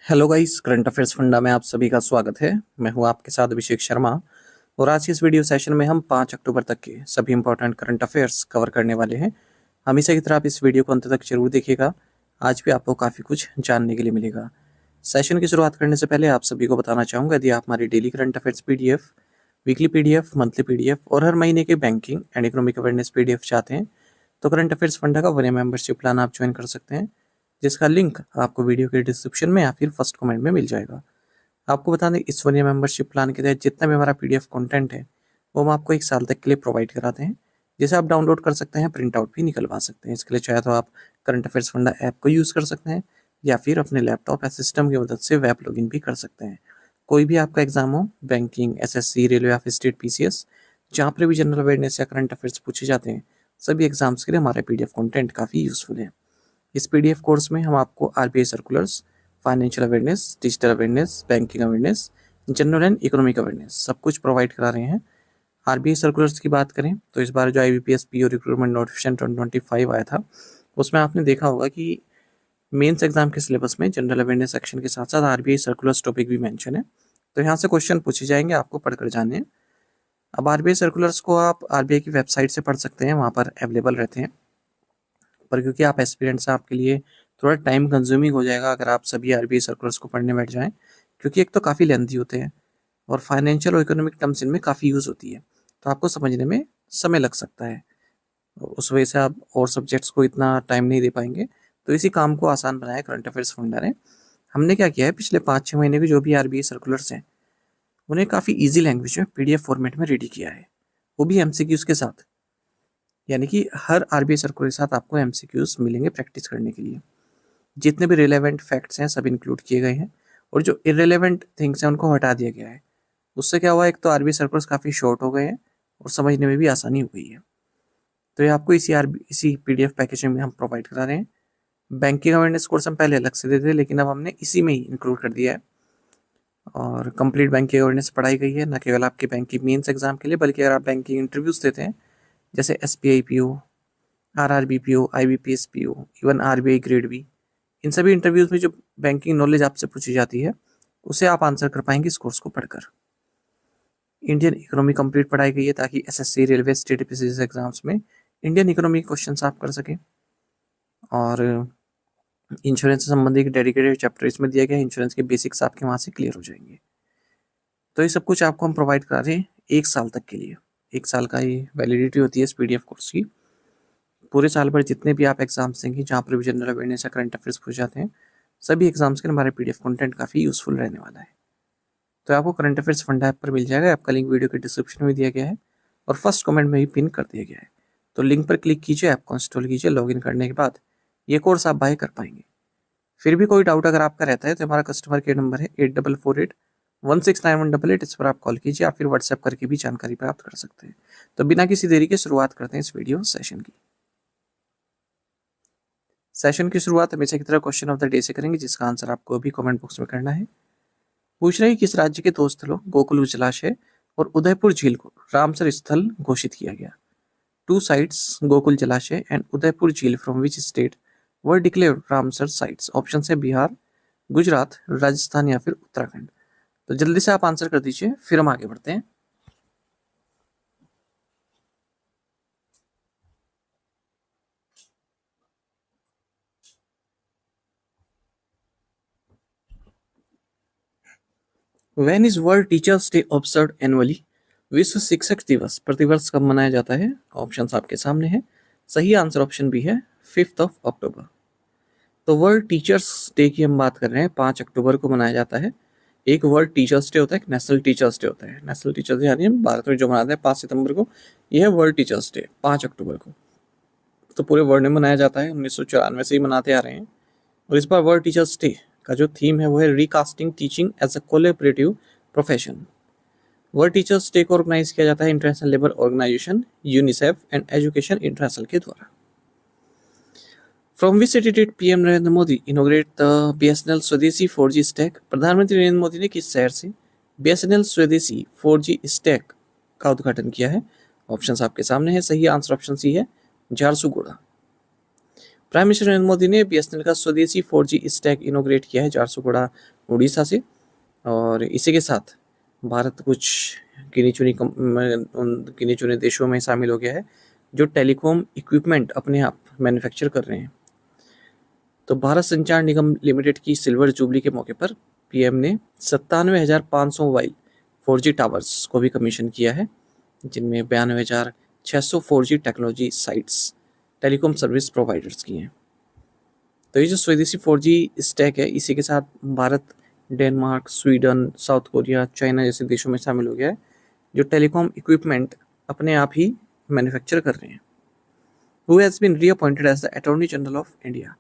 Hello guys, current affairs funda में आप सभी का स्वागत है। मैं हूं आपके साथ अभिषेक शर्मा और आज की इस वीडियो सेशन में हम 5 अक्टूबर तक के सभी इंपॉर्टेंट करंट अफेयर्स कवर करने वाले हैं। हमेशा की तरह आप इस वीडियो को अंत तक जरूर देखिएगा। आज भी आपको काफ़ी कुछ जानने के लिए मिलेगा। सेशन की शुरुआत करने से पहले आप सभी को बताना चाहूँगा, यदि आप हमारी daily current affairs PDF, weekly PDF, monthly PDF और हर महीने के banking and economic awareness PDF चाहते हैं तो करंट अफेयर्स फंडा का 1 ईयर मेंबरशिप प्लान आप ज्वाइन कर सकते हैं, जिसका लिंक आपको वीडियो के डिस्क्रिप्शन में या फिर फर्स्ट कमेंट में मिल जाएगा। आपको बता दें, इस 1 ईयर मेंबरशिप प्लान के तहत जितना भी हमारा PDF कंटेंट है वो हम आपको 1 साल तक के लिए प्रोवाइड कराते हैं, जिसे आप डाउनलोड कर सकते हैं, प्रिंट आउट भी निकलवा सकते हैं। इसके लिए चाहे तो आप करंट अफेयर्स फंडा ऐप को यूज़ कर सकते हैं या फिर अपने लैपटॉप या सिस्टम की मदद से वेब लॉगिन भी कर सकते हैं। कोई भी आपका एग्जाम हो, बैंकिंग, SSC, रेलवे या फिर स्टेट PCS, जहाँ पर भी जनरल अवेयरनेस या करंट अफेयर्स पूछे जाते हैं, सभी एग्जाम्स के लिए हमारा PDF कंटेंट काफ़ी यूज़फुल है। इस PDF कोर्स में हम आपको RBI circulars, financial awareness, digital awareness, banking awareness, general and economic awareness सब कुछ प्रोवाइड करा रहे हैं। RBI सर्कुलर्स की बात करें तो इस बार जो IBPS PO रिक्रूटमेंट नोटिफिकेशन 2025 आया था, उसमें आपने देखा होगा कि मेंस एग्जाम के सिलेबस में जनरल अवेयरनेस सेक्शन के साथ साथ RBI सर्कुलर्स टॉपिक भी मेंशन है। तो यहाँ से क्वेश्चन पूछे जाएंगे, आपको पढ़कर जाने हैं। अब RBI सर्कुलर्स को आप RBI की वेबसाइट से पढ़ सकते हैं, वहाँ पर अवेलेबल रहते हैं। पर क्योंकि आप एस्पिरेंट्स हैं, आपके लिए थोड़ा टाइम कंज्यूमिंग हो जाएगा अगर आप सभी RBI सर्कुलर्स को पढ़ने बैठ जाएं, क्योंकि एक तो काफ़ी लेंथी होते हैं और फाइनेंशियल और इकोनॉमिक टर्म्स इनमें काफ़ी यूज़ होती है, तो आपको समझने में समय लग सकता है। उस वजह से आप और सब्जेक्ट्स को इतना टाइम नहीं दे पाएंगे। तो इसी काम को आसान बनाया करंट अफेयर्स फंडा ने। हमने क्या किया है, पिछले 5-6 महीने के जो भी RBI सर्कुलर्स हैं उन्हें काफ़ी ईजी लैंग्वेज में PDF फॉर्मेट में रेडी किया है, वो भी MCQs के साथ। यानी कि हर RBI सर्कुलर के साथ आपको MCQs मिलेंगे प्रैक्टिस करने के लिए। जितने भी रिलेवेंट फैक्ट्स हैं सब इंक्लूड किए गए हैं और जो इरेलीवेंट थिंग्स हैं उनको हटा दिया गया है। उससे क्या हुआ, एक तो RBI सर्कुलर्स काफ़ी शॉर्ट हो गए हैं और समझने में भी आसानी हो गई है। तो ये आपको इसी PDF पैकेज में हम प्रोवाइड करा रहे हैं। बैंकिंग अवेयरनेस कोर्स हम पहले अलग से देते थे, लेकिन अब हमने इसी में ही इंक्लूड कर दिया है और कंप्लीट बैंकिंग अवेयरनेस पढ़ाई गई है, न केवल आपके बैंकिंग मेंस एग्जाम के लिए, बल्कि अगर आप बैंकिंग इंटरव्यूज देते हैं जैसे SBI PO, RRB PO, IBPS PO, even RBI grade B, इन सभी इंटरव्यूज में जो बैंकिंग नॉलेज आपसे पूछी जाती है उसे आप आंसर कर पाएंगे इस कोर्स को पढ़कर। इंडियन इकोनॉमी कंप्लीट पढ़ाई गई है ताकि SSC, railway, state PCS exams में इंडियन इकोनॉमी क्वेश्चन आप कर सकें। और इंश्योरेंस से संबंधित डेडिकेटेड चैप्टर इसमें दिया गया है, इंश्योरेंस के बेसिक्स आपके वहाँ से क्लियर हो जाएंगे। तो ये सब कुछ आपको हम प्रोवाइड करा रहे हैं 1 साल तक के लिए। 1 साल का ये वैलिडिटी होती है इस PDF कोर्स की। पूरे साल भर जितने भी आप एग्जाम्स देंगे जहाँ पर भी जनरल अवेयरनेस या करंट अफेयर्स पूछ जाते हैं, सभी एग्जाम्स के हमारे PDF कंटेंट काफ़ी यूजफुल रहने वाला है। तो आपको करंट अफेयर्स फंडा ऐप पर मिल जाएगा, आपका लिंक वीडियो के डिस्क्रिप्शन में दिया गया है और फर्स्ट कमेंट में भी पिन कर दिया गया है। तो लिंक पर क्लिक कीजिए, ऐप को इंस्टॉल कीजिए, लॉगिन करने के बाद ये कोर्स आप बाय कर पाएंगे। फिर भी कोई डाउट अगर आपका रहता है तो हमारा कस्टमर केयर नंबर है 8448169188, इस पर आप कॉल कीजिए या फिर व्हाट्सएप करके भी जानकारी प्राप्त कर सकते हैं। तो बिना किसी देरी के शुरुआत करते हैं इस वीडियो सेशन की। सेशन की शुरुआत हमेशा की तरह क्वेश्चन ऑफ द डे से करेंगे, जिसका आंसर आपको अभी कमेंट बॉक्स में करना है। पूछ रहे हैं किस राज्य के 2 स्थलों गोकुल जलाशय और उदयपुर झील को रामसर स्थल घोषित किया गया। 2 sites, गोकुल जलाशय एंड उदयपुर झील, from which state were declared Ramsar sites? Option है बिहार, गुजरात, राजस्थान या फिर उत्तराखंड। तो जल्दी से आप आंसर कर दीजिए, फिर हम आगे बढ़ते हैं। When is world Teachers day observed annually? विश्व शिक्षक दिवस प्रतिवर्ष कब मनाया जाता है? ऑप्शंस आपके सामने हैं। सही आंसर ऑप्शन बी है 5 अक्टूबर। तो वर्ल्ड टीचर्स डे की हम बात कर रहे हैं, 5 अक्टूबर को मनाया जाता है। एक वर्ल्ड टीचर्स डे होता है, एक नेशनल टीचर्स डे होता है। नेशनल टीचर्स डे यानी हम भारत में जो मनाते हैं 5 सितंबर को, यह है वर्ल्ड टीचर्स डे 5 अक्टूबर को। तो पूरे वर्ल्ड में मनाया जाता है, 1994 से ही मनाते आ रहे हैं। और इस बार वर्ल्ड टीचर्स डे का जो थीम है वो है recasting teaching as a collaborative profession. World Teachers Day को ऑर्गेनाइज किया जाता है International Labour Organization, UNICEF and Education International के द्वारा। From which city did PM Narendra Modi inaugurate the BSNL swadeshi 4G stack? प्रधानमंत्री नरेंद्र मोदी ने किस शहर से BSNL स्वदेशी 4G स्टैक का उद्घाटन किया है? ऑप्शंस आपके सामने है। सही आंसर ऑप्शन सी है झारसुगुड़ा। प्राइम मिनिस्टर नरेंद्र मोदी ने बीएसएनएल का स्वदेशी 4G स्टैक इनोग्रेट किया है झारसुगुड़ा उड़ीसा से। और इसी के साथ भारत कुछ गिने चुने देशों में शामिल हो गया है जो टेलीकॉम इक्विपमेंट अपने आप मैन्युफैक्चर कर रहे हैं। तो भारत संचार निगम लिमिटेड की सिल्वर जुबली के मौके पर पीएम ने 97,500 मोबाइल 4G टावर्स को भी कमीशन किया है, जिनमें 92,600 4G technology sites telecom service providers की हैं। तो ये जो स्वदेशी 4G स्टैक है, इसी के साथ Bharat Denmark, Sweden, south Korea, China जैसे देशों में शामिल हो गया है जो टेलीकॉम इक्विपमेंट अपने आप ही मैन्युफैक्चर कर रहे हैं। Who has been reappointed as the attorney general of India.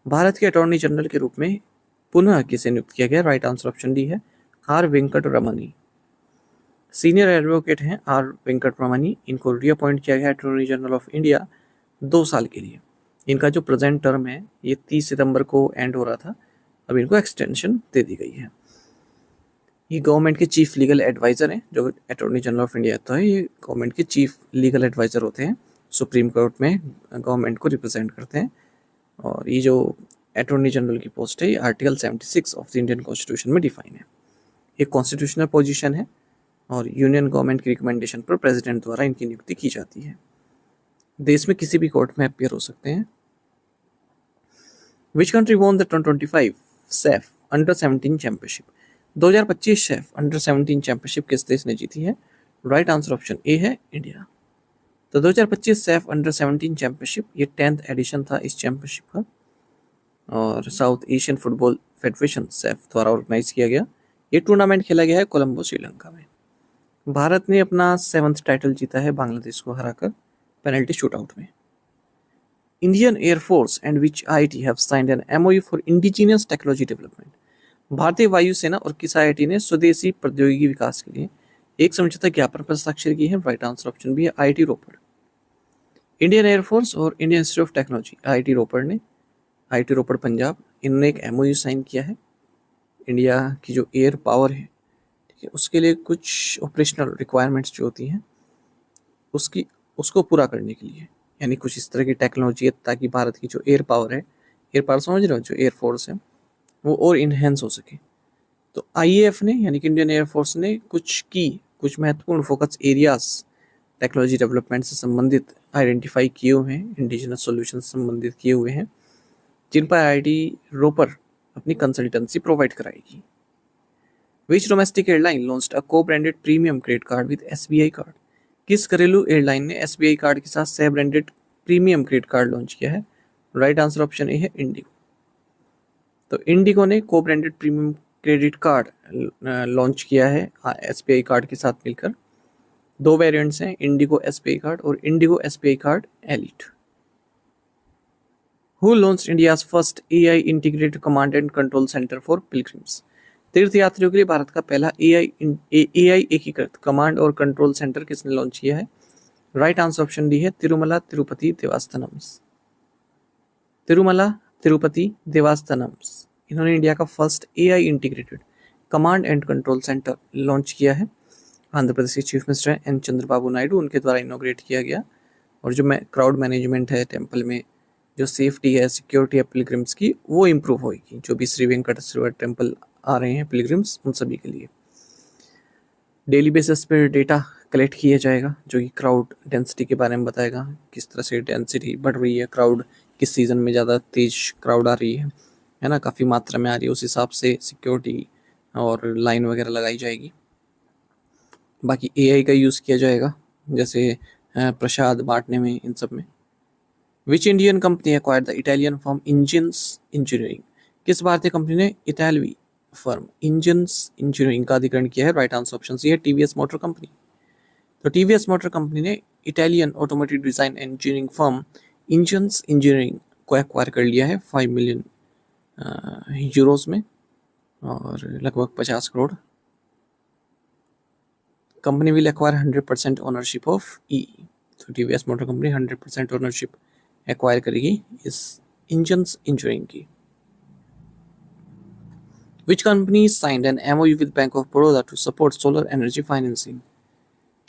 भारत के अटॉर्नी जनरल के रूप में पुनः किसे नियुक्त किया गया? राइट आंसर ऑप्शन डी है, R Venkat Ramani. Senior advocate हैं आर वेंकट रमनी, इनको रीअपॉइंट किया गया अटॉर्नी जनरल ऑफ इंडिया 2 साल के लिए। इनका जो प्रेजेंट टर्म है ये 30 सितंबर को एंड हो रहा था, अब इनको एक्सटेंशन दे दी गई है। ये गवर्नमेंट के चीफ लीगल एडवाइज़र हैं। जो अटॉर्नी जनरल ऑफ इंडिया होता है ये गवर्नमेंट के चीफ लीगल एडवाइज़र होते हैं, सुप्रीम कोर्ट में गवर्नमेंट को रिप्रेजेंट करते हैं। और ये जो अटॉर्नी जनरल की पोस्ट है ये article 76 of the Indian constitution में डिफाइन है। ये कॉन्स्टिट्यूशनल पोजीशन है और यूनियन गवर्नमेंट की रिकमेंडेशन पर प्रेसिडेंट द्वारा इनकी नियुक्ति की जाती है। देश में किसी भी कोर्ट में अपीयर हो सकते हैं। Which country won the 2025 Saif under 17 championship. 2025 Saif under 17 championship किस देश ने जीती है? राइट आंसर ऑप्शन ए है, इंडिया। तो 2025 सैफ अंडर 17 चैंपियनशिप ये 10th एडिशन था इस चैंपियनशिप का और south Asian football federation Saif द्वारा ऑर्गेनाइज किया गया। ये टूर्नामेंट खेला गया है कोलंबो, श्रीलंका में। भारत ने अपना 7th टाइटल जीता है बांग्लादेश को हराकर पेनल्टी शूटआउट में। Indian air force and which IIT have signed an MOU for indigenous technology development. भारतीय वायुसेना और किस आईआईटी ने स्वदेशी प्रौद्योगिकी विकास के लिए एक समझौता ज्ञापन पर हस्ताक्षर की है? राइट आंसर ऑप्शन भी है, आईआईटी रोपड़। इंडियन एयरफोर्स और Indian Institute of Technology IIT Ropar ने, आईआईटी रोपड़ पंजाब, इन्होंने एक एमओयू साइन किया है। इंडिया की जो एयर पावर है, ठीक है, उसके लिए कुछ ऑपरेशनल रिक्वायरमेंट्स जो होती हैं उसको पूरा करने के लिए, यानी कुछ इस तरह की टेक्नोलॉजी है ताकि भारत की जो एयर पावर है, एयर पावर समझ रहे हो, जो एयर फोर्स है वो और इन्हेंस हो सके। तो आईएएफ ने यानी कि इंडियन एयरफोर्स ने कुछ महत्वपूर्ण फोकस एरियाज टेक्नोलॉजी डेवलपमेंट से संबंधित आइडेंटिफाई किए हुए हैं, इंडिजिनस सॉल्यूशन से संबंधित किए हुए हैं, जिन पर आईआईटी रोपर अपनी कंसल्टेंसी प्रोवाइड कराएगी। विच डोमेस्टिक एयरलाइन लॉन्च्ड अ को branded premium credit card with SBI card. किस घरेलू एयरलाइन ने एसबीआई कार्ड के साथ सह branded premium credit card launch किया है? राइट आंसर ऑप्शन ए है, इंडिगो। तो इंडिगो ने को branded premium credit card launch किया है एसबीआई कार्ड के साथ मिलकर। 2 वेरिएंट्स हैं, इंडिगो एसबीआई कार्ड और Indigo SBI card elite. Who launched India's first AI integrated command and control centre for pilgrims. तीर्थयात्रियों के लिए भारत का पहला एआई एकीकृत कमांड और कंट्रोल सेंटर किसने लॉन्च किया है? राइट आंसर ऑप्शन डी है, तिरुमला तिरुपति देवस्थानम्स। तिरुमला तिरुपति देवस्थानम्स, इन्होंने इंडिया का first AI integrated command and control centre launch किया है। आंध्र प्रदेश के चीफ मिनिस्टर हैं एन चंद्रबाबू नायडू, उनके द्वारा इनोग्रेट किया गया। और जो क्राउड मैनेजमेंट है टेम्पल में, जो सेफ्टी है, सिक्योरिटी है पिलग्रिम्स की, वो इम्प्रूव होगी। जो भी श्री वेंकटेश्वर टेम्पल आ रहे हैं पिलग्रिम्स, उन सभी के लिए डेली बेसिस पर डेटा कलेक्ट किया जाएगा जो कि क्राउड डेंसिटी के बारे में बताएगा, किस तरह से डेंसिटी बढ़ रही है, क्राउड किस सीज़न में ज़्यादा तेज क्राउड आ रही है ना, काफ़ी मात्रा में आ रही है, उस हिसाब से सिक्योरिटी और लाइन वगैरह लगाई जाएगी। बाकी एआई का यूज़ किया जाएगा जैसे प्रसाद बांटने में, इन सब में। Which Indian company acquired the Italian firm engines engineering. किस भारतीय कंपनी ने इतालवी फर्म इंजिन्स इंजीनियरिंग का अधिग्रहण किया है? राइट आंसर ऑप्शन सी है, टीवीएस मोटर कंपनी। तो टीवीएस मोटर कंपनी ने Italian automotive design engineering firm engines engineering को एक्वायर कर लिया है 5 मिलियन यूरोस में और लगभग 50 crore. Company will acquire 100% ownership of E. तो TVS Motor Company 100% ownership acquire करेगी इस इंजिन्स इंजीनियरिंग की। Which company signed an MOU with Bank of Baroda to support solar energy financing?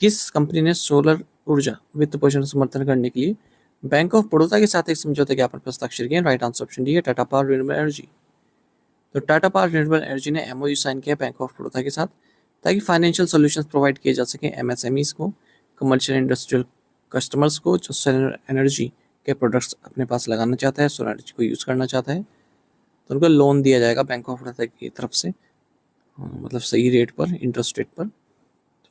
किस कंपनी ने सोलर ऊर्जा वित्त पोषण समर्थन करने के लिए बैंक ऑफ बड़ौदा के साथ एक समझौते ज्ञापन पर हस्ताक्षर किए। राइट आंसर ऑप्शन डी है टाटा पावर रिन्यूएबल एनर्जी। तो टाटा पावर रिन्यूएबल एनर्जी ने एमओयू साइन किया बैंक ऑफ बड़ौदा के साथ ताकि फाइनेंशियल सॉल्यूशंस प्रोवाइड किए जा सकें एमएसएमईज को, कमर्शियल इंडस्ट्रियल कस्टमर्स को जो सोलर एनर्जी के प्रोडक्ट्स अपने पास लगाना चाहता है, सोलर एनर्जी को यूज़ करना चाहता है, तो उनको लोन दिया जाएगा बैंक ऑफ बड़ौदा की तरफ से, मतलब सही रेट पर, इंटरेस्ट रेट पर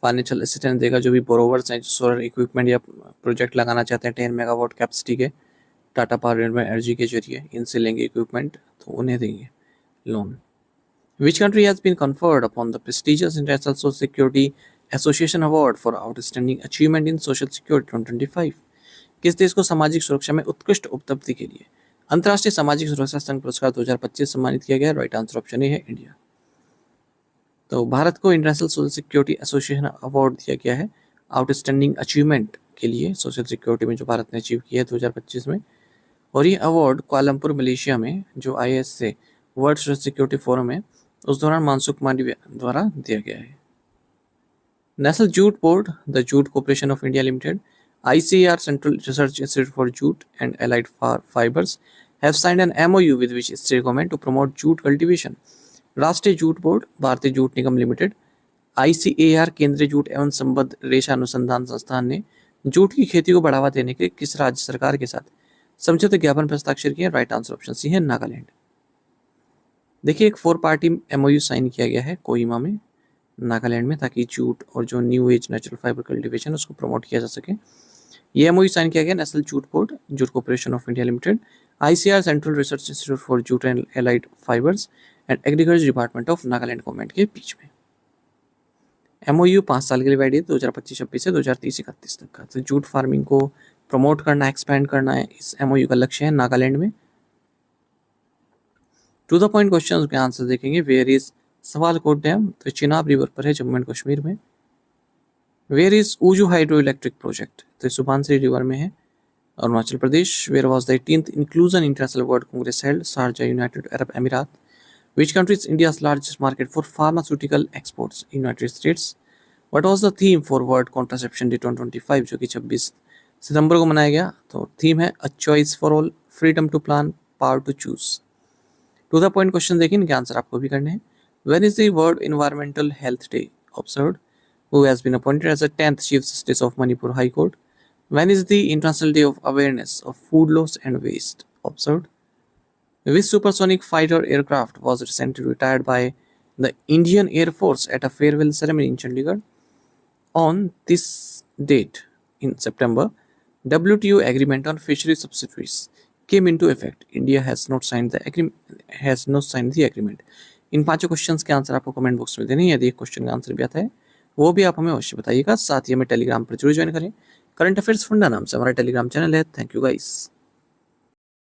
फाइनेंशियल असिस्टेंस देगा जो भी बोरोवर्स हैं जो सोलर इक्विपमेंट या प्रोजेक्ट लगाना चाहते हैं 10 मेगावाट कैपेसिटी के टाटा पावर रिन्यूएबल एनर्जी के जरिए इनसे लेंगे इक्विपमेंट, तो उन्हें देंगे loan. Which country has been conferred upon the prestigious International Social Security Association Award for Outstanding Achievement in Social Security 2025? किस देश को सामाजिक सुरक्षा में उत्कृष्ट उपलब्धि के लिए अंतर्राष्ट्रीय सामाजिक सुरक्षा संघ पुरस्कार 2025 सम्मानित किया गया? राइट आंसर ऑप्शन ए है इंडिया। तो भारत को international social security association award दिया गया है आउटस्टैंडिंग अचीवमेंट के लिए सोशल सिक्योरिटी में जो भारत ने अचीव किया है 2025 में। और ये अवार्ड कोलंबपुर मलेशिया में जो ISA world social security forum है उस दौरान मानसुख मांडविया द्वारा दिया गया है। National jute board, the jute corporation of India limited, ICAR central research institute for jute and allied fibres have signed an MOU with which state government to promote jute cultivation. राष्ट्रीय jute बोर्ड, भारतीय jute निगम लिमिटेड, ICAR केंद्रीय jute एवं संबद्ध रेशा अनुसंधान संस्थान ने जूट की खेती को बढ़ावा देने के किस राज्य सरकार के साथ समझौते ज्ञापन पर हस्ताक्षर किए? राइट आंसर ऑप्शन सी है नागालैंड। देखिए एक 4 पार्टी MOU साइन किया गया है कोहिमा में, नागालैंड में, ताकि जूट और जो new age natural fibre cultivation उसको प्रमोट किया जा सके। ये MOU साइन किया गया national jute board, jute corporation of India limited, ICAR central research institute for jute and allied fibres and agriculture department of Nagaland government के बीच में। MOU 5 साल के लिए वैलिड 2025-26 से 2030-31 तक का। तो जूट फार्मिंग को प्रमोट करना, एक्सपैंड करना है इस MOU का लक्ष्य है नागालैंड में। टू द पॉइंट क्वेश्चन के आंसर देखेंगे। Where is Sawalkot dam? तो चिनाब रिवर पर है जम्मू एंड कश्मीर में। Where is Oju hydro electric project? तो सुबनसिरी रिवर में है Arunachal Pradesh. Where was the 18th Inclusion International World Congress held? Sharjah, United Arab Emirates. Which country is India's largest market for pharmaceutical exports? United States. What was the theme for World Contraception Day 2025 जो कि 26 सितंबर को मनाया गया? तो theme है A Choice for All, Freedom to Plan, Power to Choose। To the point question देखें, इनके answer आपको भी करने हैं। When is the World Environmental Health Day observed? Who has been appointed as the 10th Chief Justice of Manipur High Court? When is the International Day of Awareness of Food Loss and Waste observed? Which supersonic fighter aircraft was recently retired by the Indian Air Force at a farewell ceremony in Chandigarh? On this date in September, WTO agreement on fishery subsidies came into effect. India has not signed the agreement. In 5 questions के answer आपको comment box में देने हैं। यदि एक question का answer भी आता है वो भी आप हमें अवश्य बताइएगा। साथ ही हमें टेलीग्राम पर जरूर ज्वाइन करें। करंट अफेयर्स फंडा नाम से हमारा टेलीग्राम चैनल है। Thank you guys.